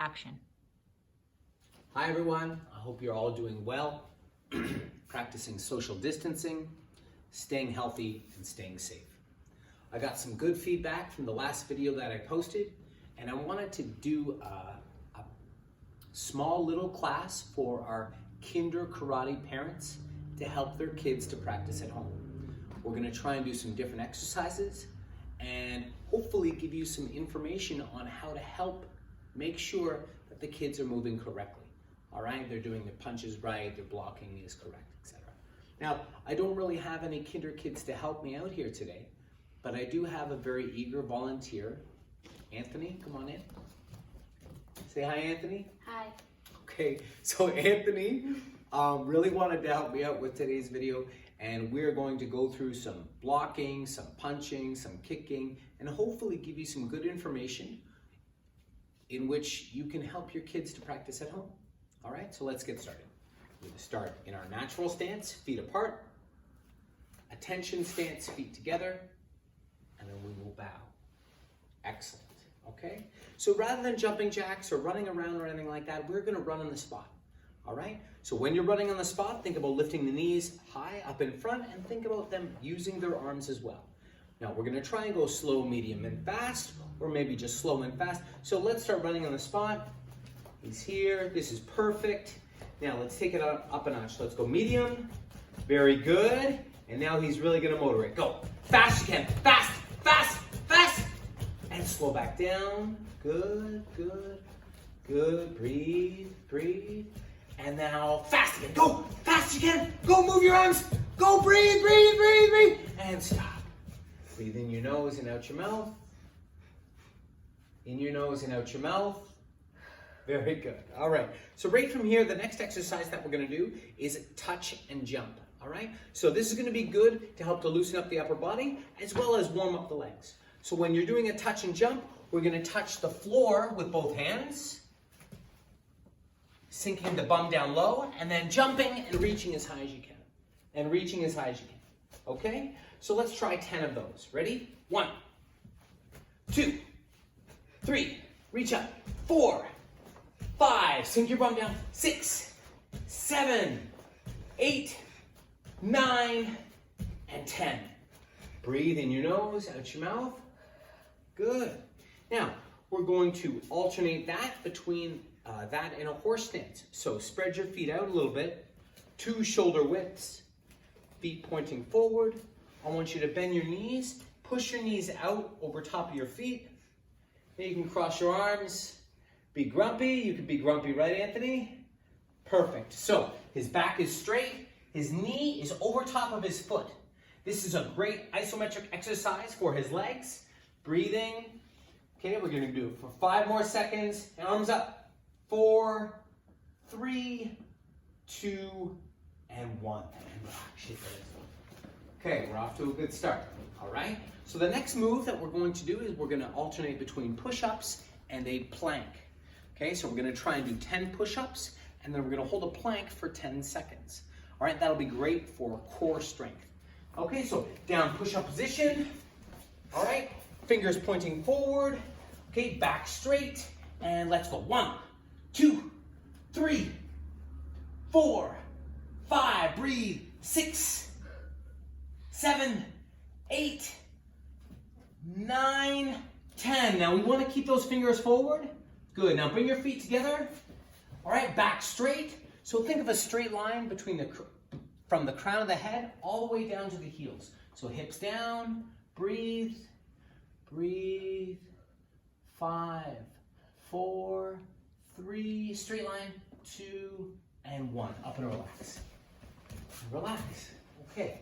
Action. Hi everyone, I hope you're all doing well, practicing social distancing, staying healthy, and staying safe. I got some good feedback from the last video that I posted, and I wanted to do a small little class for our kinder karate parents to help their kids to practice at home. We're going to try and do some different exercises and hopefully give you some information on how to help make sure that the kids are moving correctly. All right, they're doing their punches right, their blocking is correct, etc. Now, I don't really have any kinder kids to help me out here today, but I do have a very eager volunteer. Anthony, come on in. Say hi, Anthony. Hi. Okay, so Anthony really wanted to help me out with today's video, and we're going to go through some blocking, some punching, some kicking, and hopefully give you some good information in which you can help your kids to practice at home. All right, so let's get started. We're going to start in our natural stance, feet apart, attention stance, feet together, and then we will bow. Excellent, okay? So rather than jumping jacks or running around or anything like that, we're going to run on the spot. All right, so when you're running on the spot, think about lifting the knees high up in front and think about them using their arms as well. Now we're going to try and go slow, medium, and fast, or maybe just slow and fast. So let's start running on the spot. He's here. This is perfect. Now let's take it up a notch. Let's go medium. Very good. And now he's really going to motor it. Go. Fast you can. Fast, fast, fast. And slow back down. Good, good, good. Breathe, breathe. And now fast again. Go. Fast you can. Go, move your arms. Go, breathe, breathe, breathe, breathe. And stop. Breathe in your nose and out your mouth. In your nose and out your mouth. Very good. All right. So right from here, the next exercise that we're going to do is touch and jump. All right. So this is going to be good to help to loosen up the upper body as well as warm up the legs. So when you're doing a touch and jump, we're going to touch the floor with both hands, sinking the bum down low, and then jumping and reaching as high as you can. And reaching as high as you can. Okay? So let's try 10 of those. Ready? 1, 2, 3, reach up. 4, 5, sink your bum down. 6, 7, 8, 9, and 10. Breathe in your nose, out your mouth. Good. Now, we're going to alternate that between that and a horse stance. So spread your feet out a little bit. 2 shoulder widths. Feet pointing forward. I want you to bend your knees. Push your knees out over top of your feet. Then you can cross your arms. Be grumpy. You could be grumpy, right, Anthony? Perfect. So his back is straight. His knee is over top of his foot. This is a great isometric exercise for his legs. Breathing. Okay, we're going to do it for 5 more seconds. Arms up. 4, 3, 2, and 1. And relax. Okay, we're off to a good start. All right. So the next move that we're going to do is we're going to alternate between push-ups and a plank. Okay, so we're going to try and do 10 push-ups, and then we're going to hold a plank for 10 seconds. All right, that'll be great for core strength. Okay, so down push-up position. All right, fingers pointing forward. Okay, back straight, and let's go. 1, 2, 3, 4, 5. Breathe. 6, 7, 8, 9, 10. Now we want to keep those fingers forward. Good. Now bring your feet together. All right, back straight. So think of a straight line between from the crown of the head all the way down to the heels. So hips down. Breathe. Breathe. 5, 4, 3. Straight line. 2 and 1. Up and relax. Relax. Okay.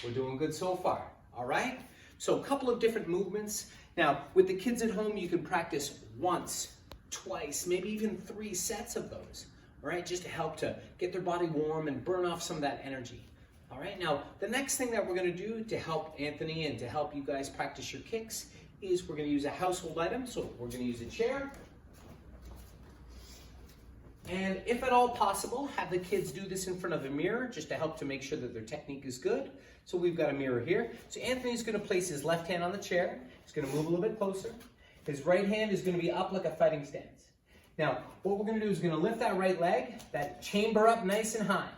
We're doing good so far. All right. So a couple of different movements. Now, with the kids at home, you can practice once, twice, maybe even 3 sets of those, all right, just to help to get their body warm and burn off some of that energy. All right, now, the next thing that we're going to do to help Anthony and to help you guys practice your kicks is we're going to use a household item. So we're going to use a chair. And if at all possible, have the kids do this in front of a mirror just to help to make sure that their technique is good. So we've got a mirror here. So Anthony's going to place his left hand on the chair. He's going to move a little bit closer. His right hand is going to be up like a fighting stance. Now, what we're gonna do is we're gonna lift that right leg, that chamber up nice and high.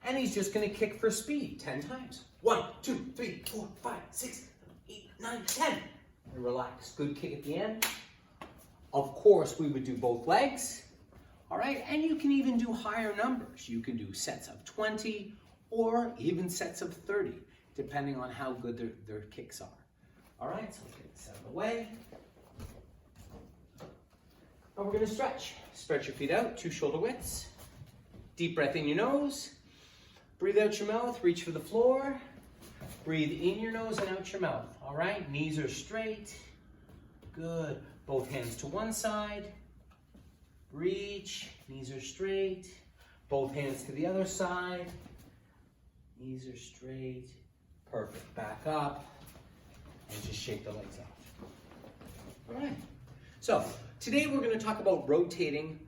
And he's just gonna kick for speed 10 times. 1, 2, 3, 4, 5, 6, 7, 8, 9, 10. And relax, good kick at the end. Of course, we would do both legs. All right, and you can even do higher numbers. You can do sets of 20 or even sets of 30, depending on how good their kicks are. All right, so let's get this out of the way. Now we're gonna stretch. Stretch your feet out, 2 shoulder widths. Deep breath in your nose. Breathe out your mouth, reach for the floor. Breathe in your nose and out your mouth. All right, knees are straight. Good. Both hands to one side. Reach, knees are straight. Both hands to the other side. Knees are straight. Perfect. Back up and just shake the legs off. All right. So today we're going to talk about rotating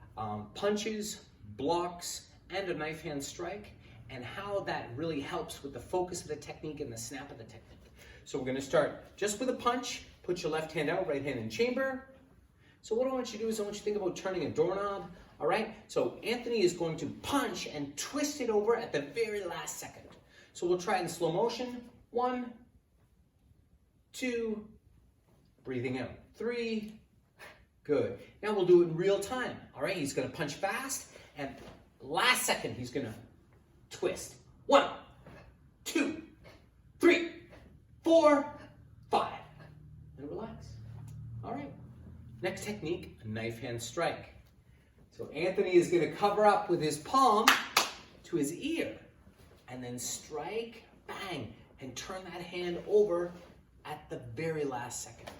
punches, blocks, and a knife hand strike, and how that really helps with the focus of the technique and the snap of the technique. So we're going to start just with a punch. Put your left hand out, right hand in chamber. So what I want you to do is I want you to think about turning a doorknob. All right? So Anthony is going to punch and twist it over at the very last second. So we'll try it in slow motion. 1, 2, breathing out. 3, good. Now we'll do it in real time. All right? He's going to punch fast, and last second he's going to twist. 1, 2, 3, 4, 5. And relax. All right. Next technique, a knife hand strike. So Anthony is going to cover up with his palm to his ear and then strike, bang, and turn that hand over at the very last second.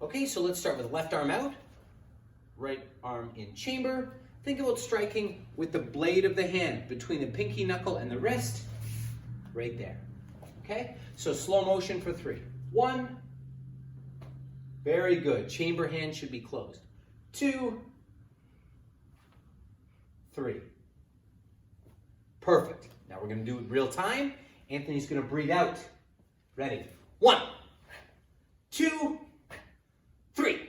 Okay, so let's start with left arm out, right arm in chamber. Think about striking with the blade of the hand between the pinky knuckle and the wrist, right there. Okay, so slow motion for 3. 1, very good. Chamber hand should be closed. 2, 3. Perfect. Now we're going to do it real time. Anthony's going to breathe out. Ready? 1, 2, 3.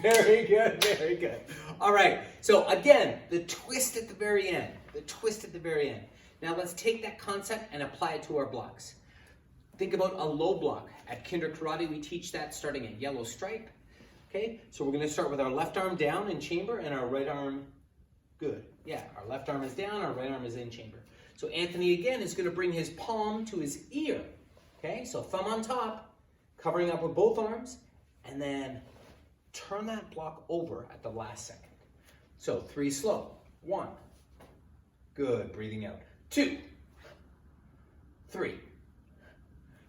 Very good, very good. All right, so again, the twist at the very end. The twist at the very end. Now let's take that concept and apply it to our blocks. Think about a low block. At Kinder Karate, we teach that starting at yellow stripe. Okay, so we're going to start with our left arm down in chamber and our right arm, good. Yeah, our left arm is down, our right arm is in chamber. So Anthony, again, is going to bring his palm to his ear. Okay, so thumb on top, covering up with both arms, and then turn that block over at the last second. So 3 slow. 1, good, breathing out. 2, 3.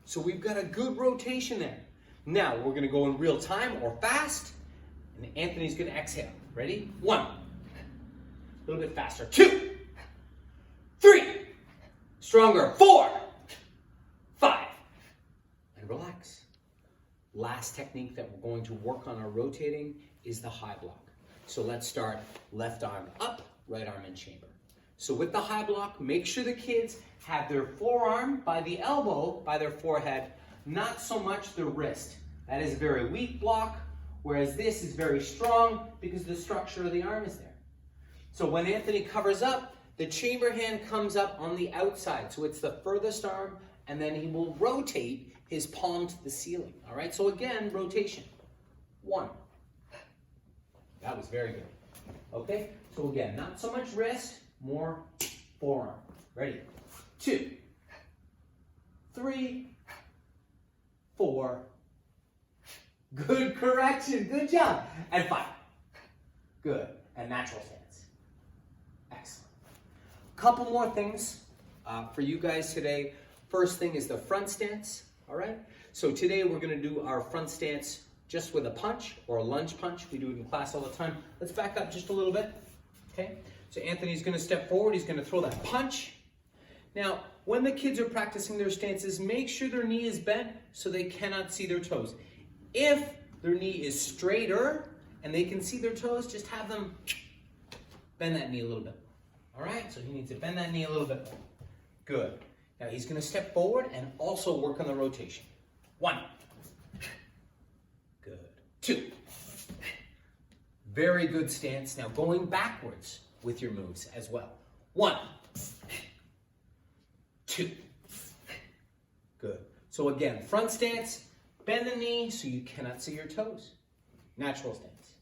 So we've got a good rotation there. Now we're going to go in real time or fast, and Anthony's going to exhale. Ready? 1, a little bit faster. 2, 3, stronger. 4, 5, and relax. Last technique that we're going to work on our rotating is the high block. So let's start left arm up, right arm in chamber. So with the high block, make sure the kids have their forearm by the elbow, by their forehead, not so much the wrist. That is a very weak block, whereas this is very strong because the structure of the arm is there. So when Anthony covers up, the chamber hand comes up on the outside. So it's the furthest arm, and then he will rotate his palm to the ceiling. All right, so again, rotation. 1. That was very good. Okay, so again, not so much wrist, more forearm. Ready? 2, 3, 4. Good correction. Good job. And 5. Good. And natural stance. Excellent. Couple more things for you guys today. First thing is the front stance. All right. So today we're going to do our front stance just with a punch or a lunge punch. We do it in class all the time. Let's back up just a little bit. Okay. So Anthony's going to step forward. He's going to throw that punch. Now, when the kids are practicing their stances, make sure their knee is bent so they cannot see their toes. If their knee is straighter and they can see their toes, just have them bend that knee a little bit. All right, so he needs to bend that knee a little bit more. Good. Now he's going to step forward and also work on the rotation. 1. Good. 2. Very good stance. Now going backwards with your moves as well. 1, 2. Good. So again, front stance, bend the knee so you cannot see your toes. Natural stance.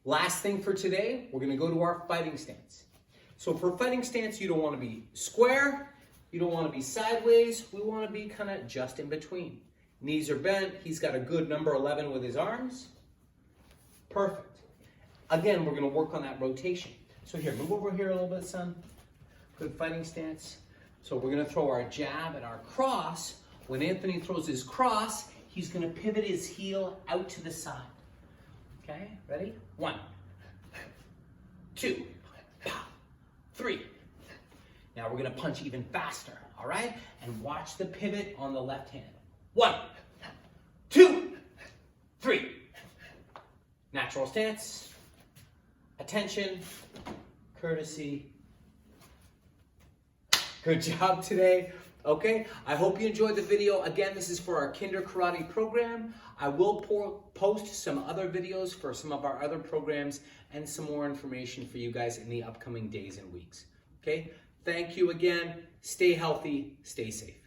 Last thing for today, we're going to go to our fighting stance. So for fighting stance, you don't want to be square, you don't want to be sideways, we want to be kind of just in between. Knees are bent, he's got a good number 11 with his arms. Perfect. Again, we're going to work on that rotation. So here, move over here a little bit, son. Good fighting stance. So we're going to throw our jab and our cross. When Anthony throws his cross, he's going to pivot his heel out to the side. Okay, ready? 1, 2, 3. Now we're going to punch even faster, all right? And watch the pivot on the left hand. 1, 2, 3. Natural stance, attention, courtesy. Good job today. Okay, I hope you enjoyed the video. Again, this is for our Kinder Karate program. I will post some other videos for some of our other programs and some more information for you guys in the upcoming days and weeks. Okay, thank you again. Stay healthy, stay safe.